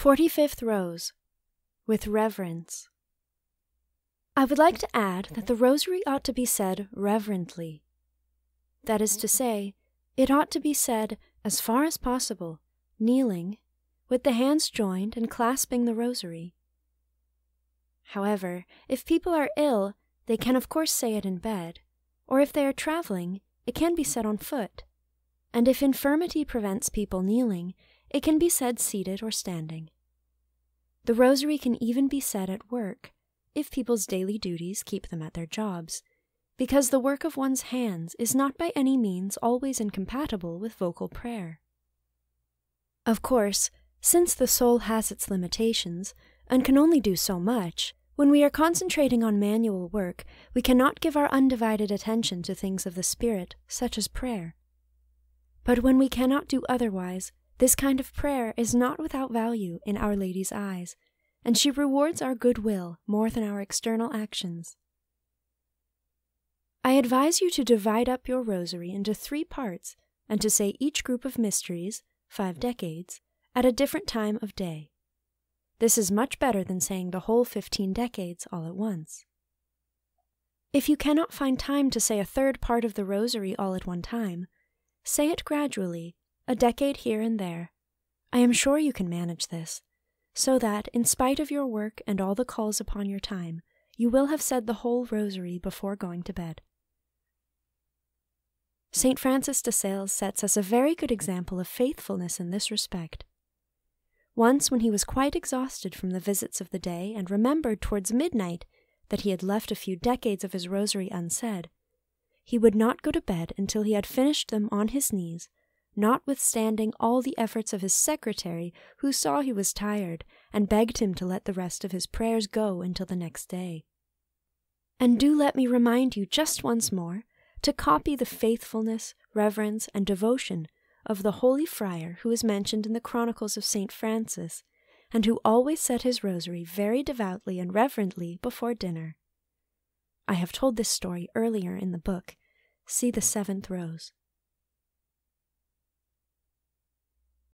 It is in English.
45th Rose, with Reverence. I would like to add that the Rosary ought to be said reverently. That is to say, it ought to be said, as far as possible, kneeling, with the hands joined and clasping the Rosary. However, if people are ill, they can of course say it in bed, or if they are traveling, it can be said on foot, and if infirmity prevents people kneeling, it can be said seated or standing. The Rosary can even be said at work, if people's daily duties keep them at their jobs, because the work of one's hands is not by any means always incompatible with vocal prayer. Of course, since the soul has its limitations, and can only do so much, when we are concentrating on manual work, we cannot give our undivided attention to things of the spirit, such as prayer. But when we cannot do otherwise, this kind of prayer is not without value in Our Lady's eyes, and she rewards our goodwill more than our external actions. I advise you to divide up your Rosary into 3 parts, and to say each group of mysteries, 5 decades, at a different time of day. This is much better than saying the whole 15 decades all at once. If you cannot find time to say a 3rd part of the Rosary all at one time, say it gradually, a decade here and there. I am sure you can manage this, so that, in spite of your work and all the calls upon your time, you will have said the whole Rosary before going to bed. St. Francis de Sales sets us a very good example of faithfulness in this respect. Once, when he was quite exhausted from the visits of the day and remembered towards midnight that he had left a few decades of his Rosary unsaid, he would not go to bed until he had finished them on his knees, notwithstanding all the efforts of his secretary, who saw he was tired and begged him to let the rest of his prayers go until the next day. And do let me remind you just once more to copy the faithfulness, reverence, and devotion of the holy friar who is mentioned in the Chronicles of St. Francis, and who always said his Rosary very devoutly and reverently before dinner. I have told this story earlier in the book. See the 7th Rose.